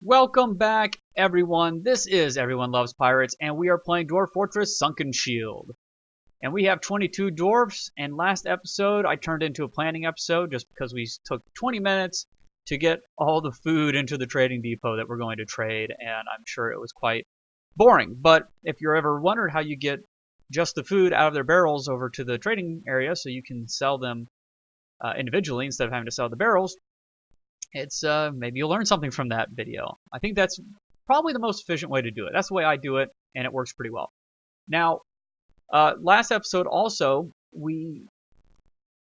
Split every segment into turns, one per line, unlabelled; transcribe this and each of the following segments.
Welcome back, everyone. This is Everyone Loves Pirates, and we are playing Dwarf Fortress Sunkenshield. And we have 22 dwarfs, and last episode I turned into a planning episode just because we took 20 minutes to get all the food into the trading depot that we're going to trade, and I'm sure it was quite boring. But if you're ever wondered how you get just the food out of their barrels over to the trading area so you can sell them individually instead of having to sell the barrels, it's maybe you'll learn something from that video. I think that's probably the most efficient way to do it. That's the way I do it, and it works pretty well. Now, last episode also, one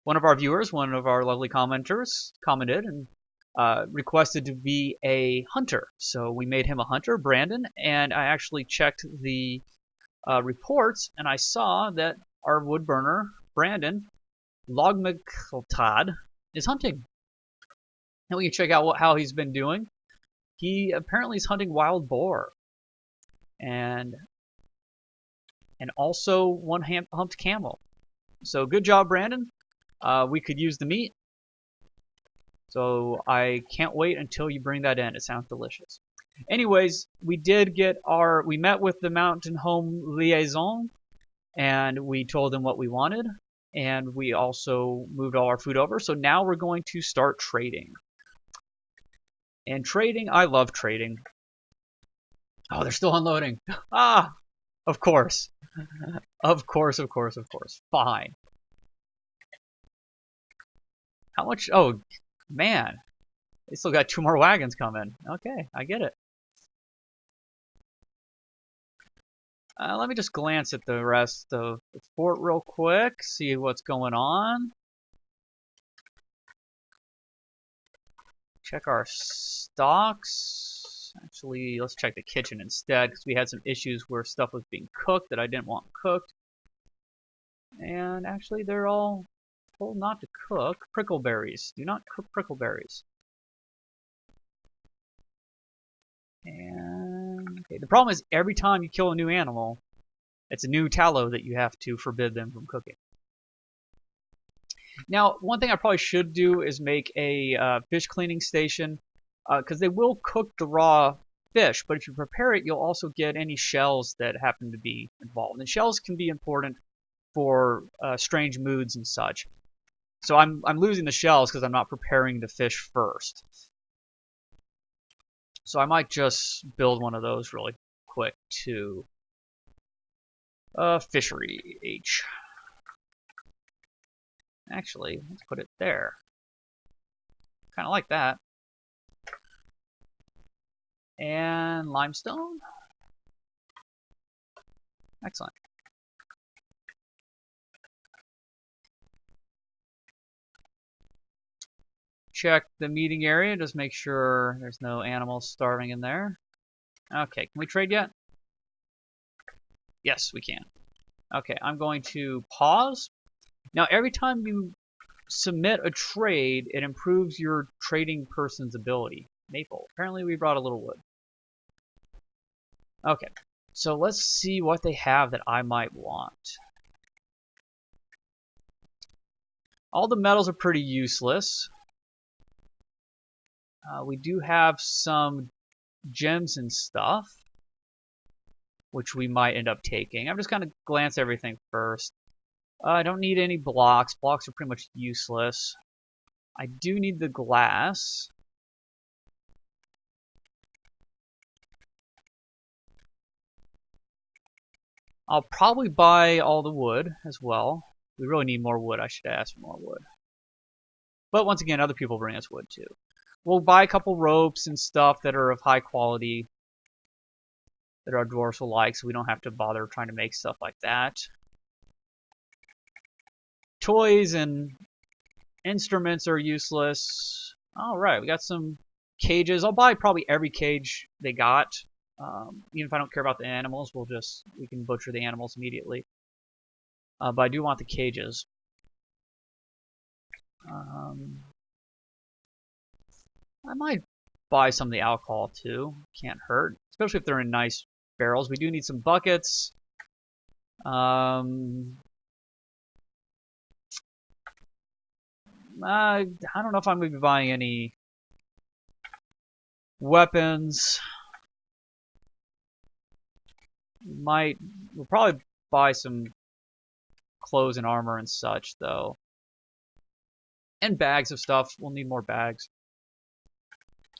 of our viewers, one of our lovely commenters, commented and requested to be a hunter. So we made him a hunter, Brandon, and I actually checked the reports, and I saw that our wood burner, Brandon, Logmactod, is hunting. And we can check out how he's been doing. He apparently is hunting wild boar. And also one humped camel. So good job, Brandon. We could use the meat. So I can't wait until you bring that in. It sounds delicious. Anyways, we met with the Mountain Home Liaison, and we told them what we wanted. And we also moved all our food over. So now we're going to start trading. And trading, I love trading. Oh, they're still unloading. Ah, of course. Of course. Fine. How much? Oh, man. They still got 2 more wagons coming. Okay, I get it. Let me just glance at the rest of the fort real quick, see what's going on. Check our stocks. Actually, let's check the kitchen instead, because we had some issues where stuff was being cooked that I didn't want cooked. And actually, they're all told not to cook. Prickleberries. Do not cook prickleberries. And okay, the problem is every time you kill a new animal, it's a new tallow that you have to forbid them from cooking. Now, one thing I probably should do is make a fish cleaning station, because they will cook the raw fish, but if you prepare it, you'll also get any shells that happen to be involved. And shells can be important for strange moods and such. So I'm losing the shells because I'm not preparing the fish first. So I might just build one of those really quick too. Fishery H. Actually, let's put it there. Kind of like that. And limestone. Excellent. Check the meeting area. Just make sure there's no animals starving in there. Okay, can we trade yet? Yes, we can. Okay, I'm going to pause. Now, every time you submit a trade, it improves your trading person's ability. Maple. Apparently, we brought a little wood. Okay, so let's see what they have that I might want. All the metals are pretty useless. We do have some gems and stuff, which we might end up taking. I'm just going to glance everything first. I don't need any blocks. Blocks are pretty much useless. I do need the glass. I'll probably buy all the wood as well. We really need more wood. I should ask for more wood. But once again, other people bring us wood too. We'll buy a couple ropes and stuff that are of high quality that our dwarves will like, so we don't have to bother trying to make stuff like that. Toys and instruments are useless. Alright, we got some cages. I'll buy probably every cage they got. Even if I don't care about the animals, we can butcher the animals immediately. But I do want the cages. I might buy some of the alcohol too. Can't hurt, especially if they're in nice barrels. We do need some buckets. I don't know if I'm going to be buying any Weapons. We'll probably buy some clothes and armor and such, though. And bags of stuff. We'll need more bags.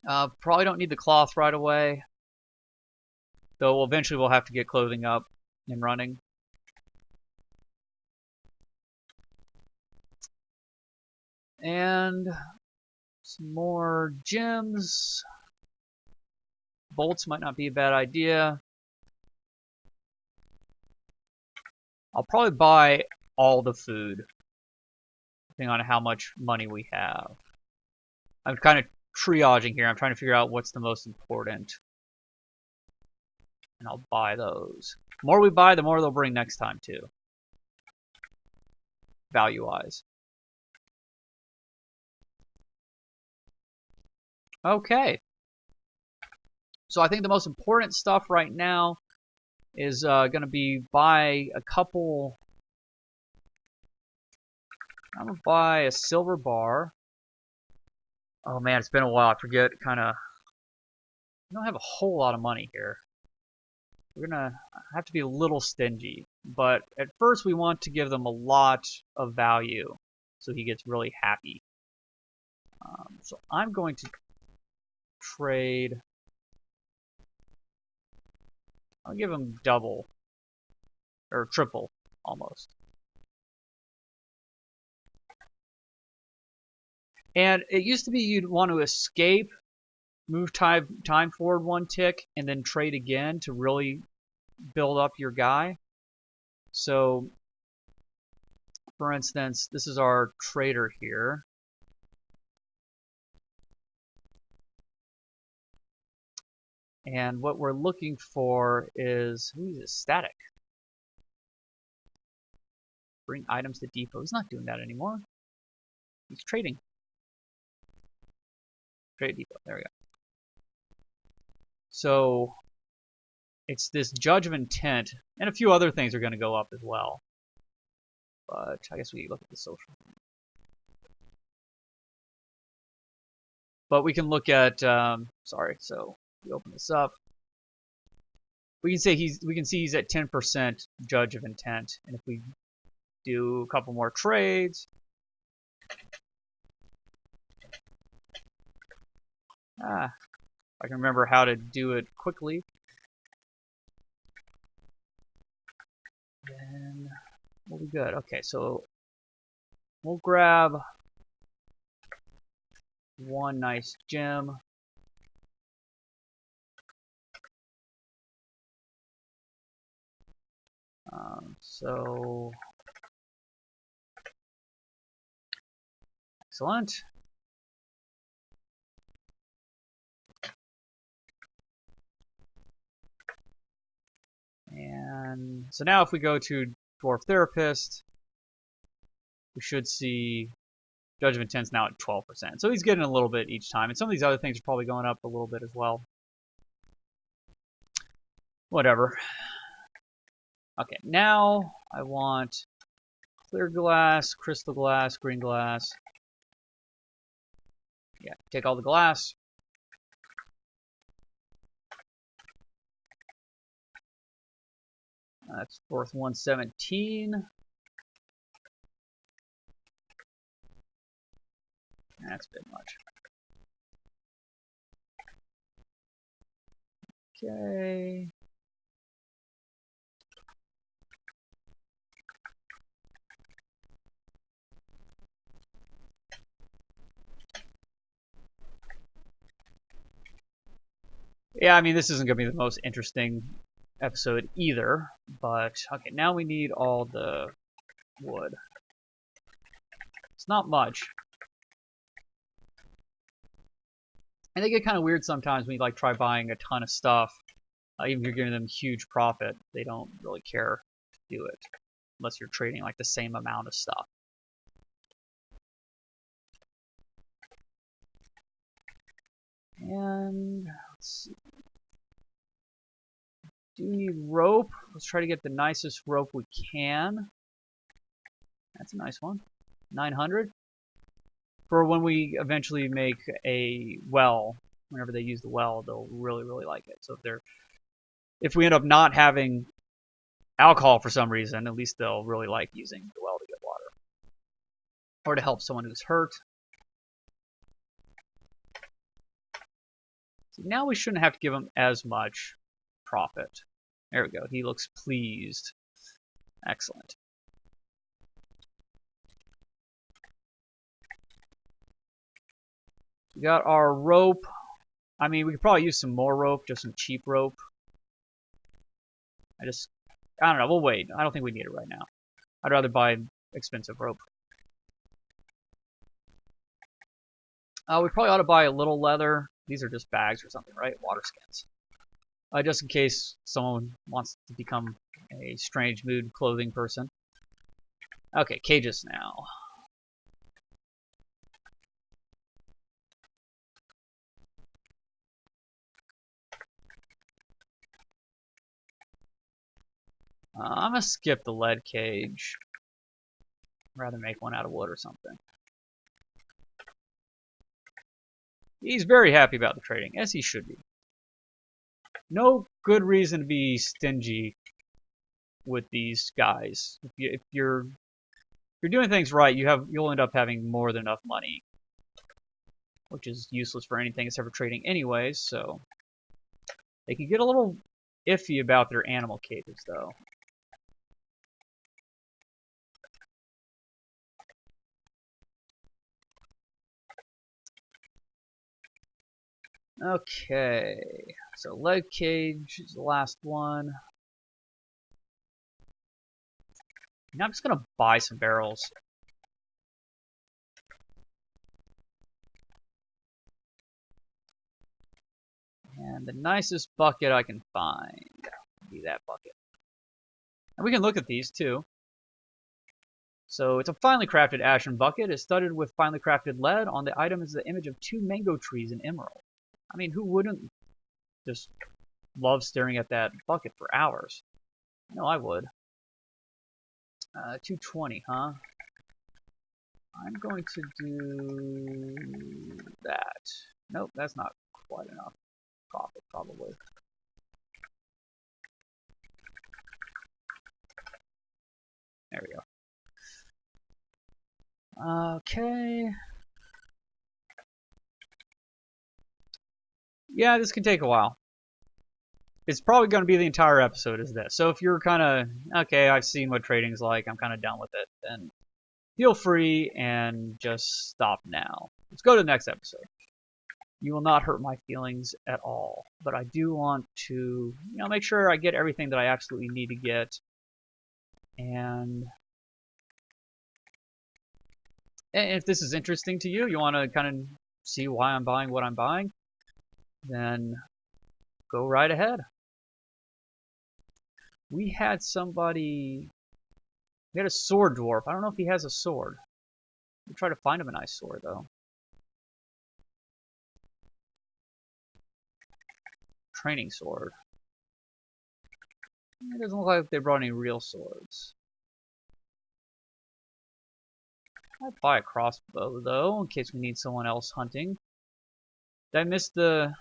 Probably don't need the cloth right away. Though eventually we'll have to get clothing up and running. And some more gems. Bolts might not be a bad idea. I'll probably buy all the food, depending on how much money we have. I'm kind of triaging here. I'm trying to figure out what's the most important. And I'll buy those. The more we buy, the more they'll bring next time, too. Value-wise. Okay. So I think the most important stuff right now is going to be buy a couple. I'm going to buy a silver bar. Oh man, it's been a while. I forget kind of. I don't have a whole lot of money here. We're going to have to be a little stingy. But at first we want to give them a lot of value so he gets really happy. So I'm going to trade. I'll give him double. Or triple, almost. And it used to be you'd want to escape, move time forward one tick, and then trade again to really build up your guy. So, for instance, this is our trader here. And what we're looking for is, who's this? Static. Bring items to depot. He's not doing that anymore. He's trading. Trade depot. There we go. So it's this Judge of Intent, and a few other things are going to go up as well. But I guess we look at the social. But we can look at. Sorry. So we open this up. We can say we can see he's at 10% Judge of Intent, and if we do a couple more trades. I can remember how to do it quickly. Then we'll be good. Okay, so we'll grab one nice gem. So excellent. And so now if we go to Dwarf Therapist, we should see Judge of Intent's now at 12%. So he's getting a little bit each time. And some of these other things are probably going up a little bit as well. Whatever. Okay, now I want clear glass, crystal glass, green glass. Yeah, take all the glass. That's worth 117. That's a bit much. Okay. Yeah, I mean, this isn't going to be the most interesting episode either, but okay, now we need all the wood. It's not much. And they get kind of weird sometimes when you like try buying a ton of stuff. Even if you're giving them huge profit, they don't really care to do it unless you're trading like the same amount of stuff. And let's see. Do need rope. Let's try to get the nicest rope we can. That's a nice one. 900 for when we eventually make a well whenever they use the well, they'll really, really like it. So if we end up not having alcohol for some reason, at least they'll really like using the well to get water. Or to help someone who's hurt. So now we shouldn't have to give him as much profit. There we go. He looks pleased. Excellent. We got our rope. I mean, we could probably use some more rope, just some cheap rope. I don't know. We'll wait. I don't think we need it right now. I'd rather buy expensive rope. We probably ought to buy a little leather. These are just bags or something, right? Water skins. Just in case someone wants to become a strange mood clothing person. Okay, cages now. I'm gonna skip the lead cage. I'd rather make one out of wood or something. He's very happy about the trading, as he should be. No good reason to be stingy with these guys. If you're doing things right, you'll end up having more than enough money, which is useless for anything except for trading anyways. So they can get a little iffy about their animal cages, though. Okay, so lead cage is the last one. Now I'm just gonna buy some barrels. And the nicest bucket I can find will be that bucket. And we can look at these too. So it's a finely crafted ashen bucket. It's studded with finely crafted lead. On the item is the image of 2 mango trees in emerald. I mean, who wouldn't just love staring at that bucket for hours? No, I would. 220, huh? I'm going to do that. Nope, that's not quite enough profit, probably. There we go. Okay. Yeah, this can take a while. It's probably going to be the entire episode is this. So if you're kind of, okay, I've seen what trading's like, I'm kind of done with it, then feel free and just stop now. Let's go to the next episode. You will not hurt my feelings at all, but I do want to, make sure I get everything that I absolutely need to get. And if this is interesting to you, you want to kind of see why I'm buying what I'm buying, then go right ahead. We had a sword dwarf. I don't know if he has a sword. We'll try to find him a nice sword, though. Training sword. It doesn't look like they brought any real swords. I'd buy a crossbow, though, in case we need someone else hunting. Did I miss the...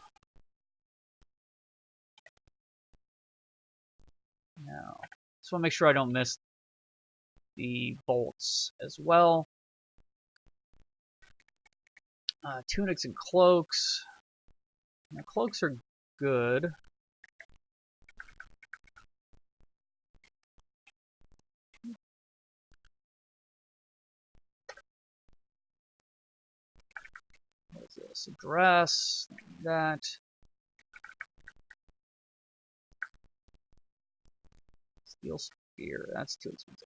No. Just want to make sure I don't miss the bolts as well. Tunics and cloaks. Now, cloaks are good. What is this? A dress. That. Steel spear. That's too expensive.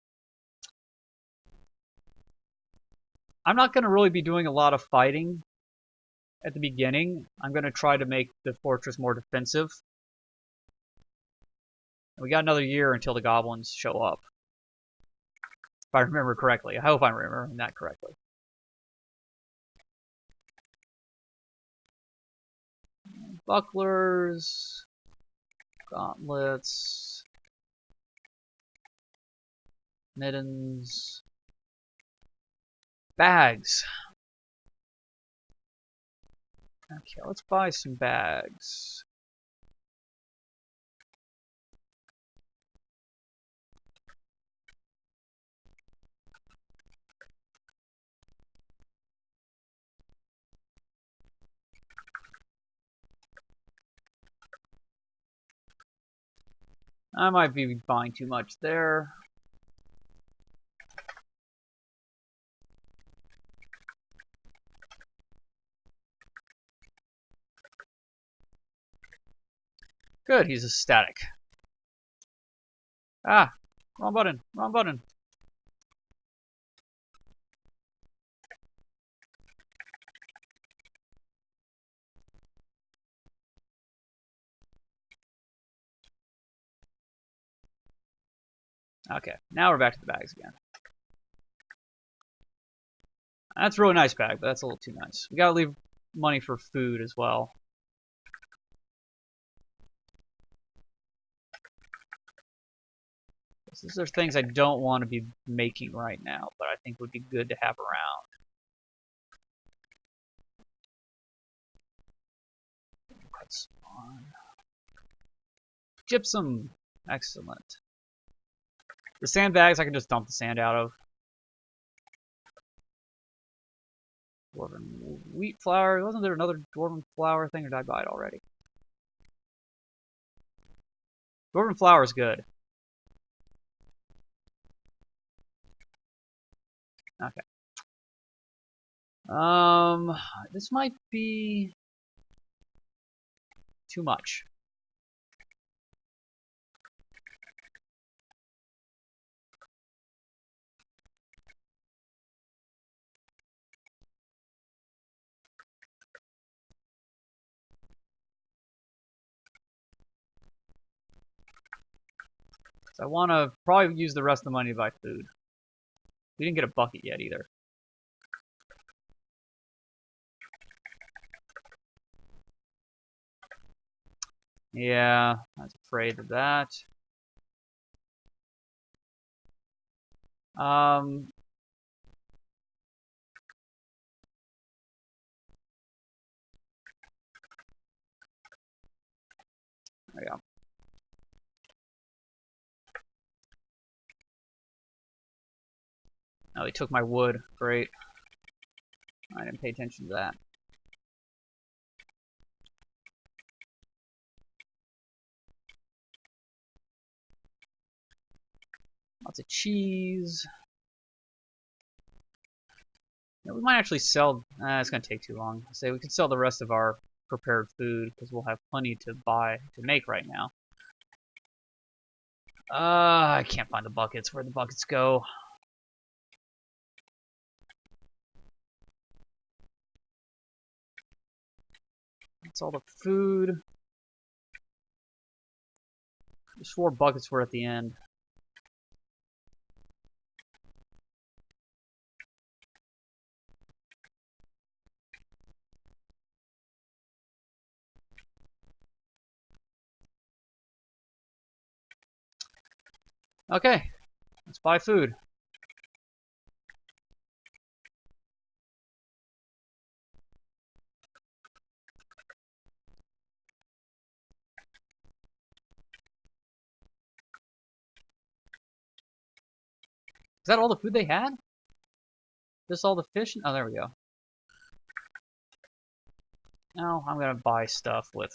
I'm not going to really be doing a lot of fighting at the beginning. I'm going to try to make the fortress more defensive. And we got another year until the goblins show up. If I remember correctly. I hope I'm remembering that correctly. Bucklers. Gauntlets. Mittens. Bags. Okay, let's buy some bags. I might be buying too much there. Good, he's ecstatic. Ah, wrong button, wrong button. Okay, now we're back to the bags again. That's a really nice bag, but that's a little too nice. We gotta leave money for food as well. These are things I don't want to be making right now, but I think would be good to have around. That's fine. Gypsum. Excellent. The sandbags I can just dump the sand out of. Dwarven wheat flour. Wasn't there another dwarven flour thing, or did I buy it already? Dwarven flour is good. Okay. This might be too much. So I want to probably use the rest of the money to buy food. We didn't get a bucket yet either. Yeah, I was afraid of that. Um, there we go. Oh, they took my wood. Great. I didn't pay attention to that. Lots of cheese. Yeah, we might actually sell. It's gonna take too long. Say we could sell the rest of our prepared food because we'll have plenty to make right now. I can't find the buckets. Where'd the buckets go? That's all the food. There's 4 buckets were at the end. Okay, let's buy food. Is that all the food they had? Just all the fish? Oh, there we go. Now I'm gonna buy stuff with.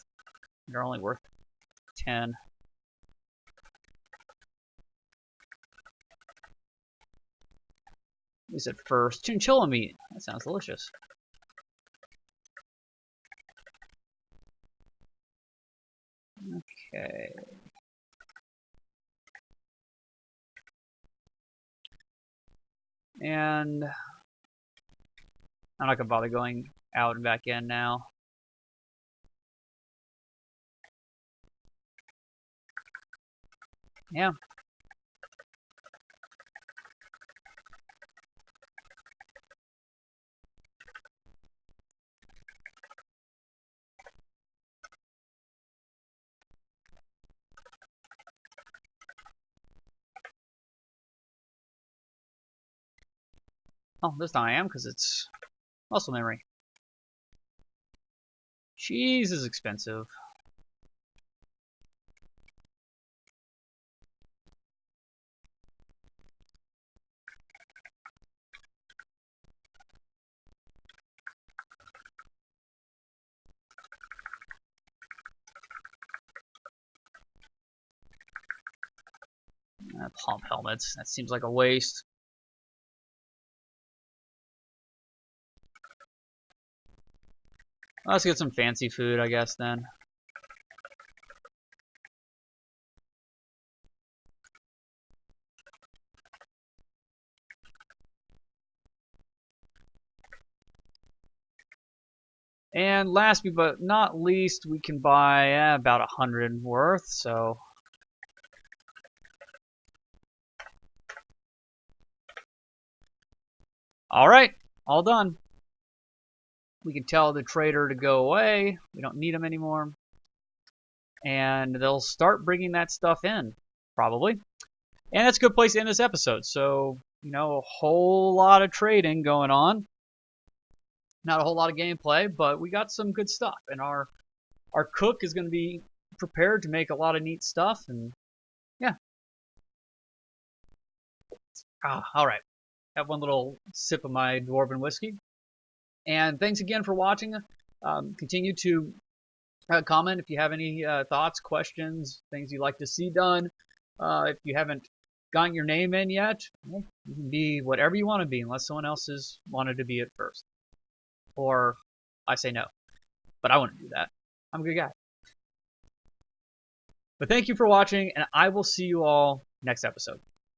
They're only worth 10. We said first. Chinchilla meat. That sounds delicious. Okay. And I'm not gonna bother going out and back in now. Yeah. Oh, this time I am because it's muscle memory. Cheese is expensive. Pump helmets. That seems like a waste. Let's get some fancy food, I guess, then. And last but not least, we can buy about 100 worth, so... Alright, all done. We can tell the trader to go away. We don't need him anymore. And they'll start bringing that stuff in, probably. And that's a good place to end this episode. So, you know, a whole lot of trading going on. Not a whole lot of gameplay, but we got some good stuff. And our cook is going to be prepared to make a lot of neat stuff. And yeah. All right. Have one little sip of my dwarven whiskey. And thanks again for watching. Continue to comment if you have any thoughts, questions, things you'd like to see done. If you haven't gotten your name in yet, you can be whatever you want to be unless someone else has wanted to be it first. Or I say no. But I wouldn't do that. I'm a good guy. But thank you for watching, and I will see you all next episode.